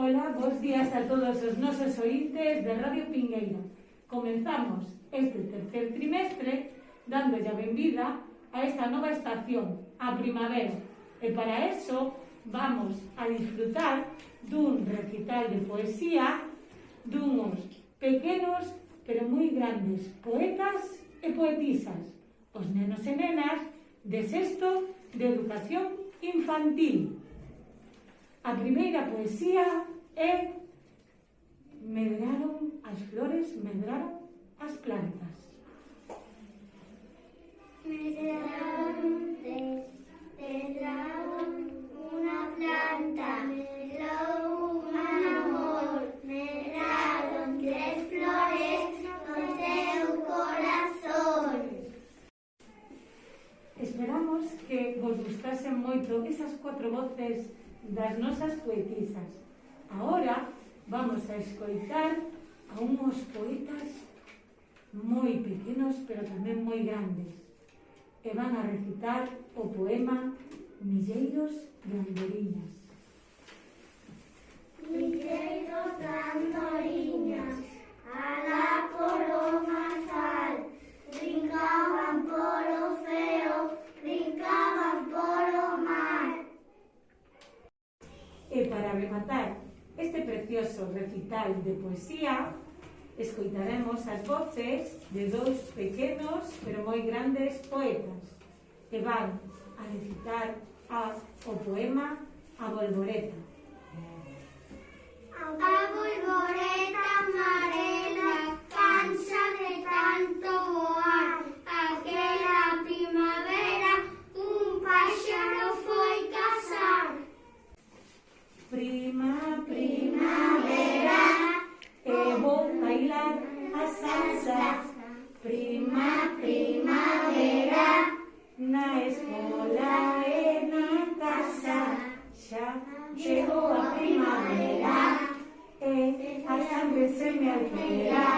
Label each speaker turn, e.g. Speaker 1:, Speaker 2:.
Speaker 1: Ola, bons días a todos os nosos ointes de Radio Pingueira. Comenzamos este tercer trimestre dándolle a benvida a esta nova estación, a primavera. E para eso vamos a disfrutar dun recital de poesía dunos pequenos pero moi grandes poetas e poetisas, os nenos e nenas de sexto de educación infantil. A primeira poesía é Medraron as flores, medraron as plantas.
Speaker 2: Medraron unha planta, medrou un amor, medraron tres flores no teu corazón.
Speaker 1: Esperamos que vos gustasen moito esas 4 voces das nosas poetisas. Agora vamos a escoitar a unhos poetas moi pequenos pero tamén moi grandes e van a recitar o poema Milleiros de Andoriñas.
Speaker 2: Milleiros de andoriñas, alá polo mazal, brincaban polo ceo, brincaban polo mar.
Speaker 1: E para rematar este precioso recital de poesía, escoitaremos as voces de 2 pequenos pero moi grandes poetas que van a recitar o poema A Bolboreta.
Speaker 2: A bolboreta amarela cansa de tanto voar. Aquela primavera un páxaro foi casar.
Speaker 1: Primavera, e vou bailar a salsa. Primavera, na escola e na casa. Xa chegou a primavera e a sangre se me altera.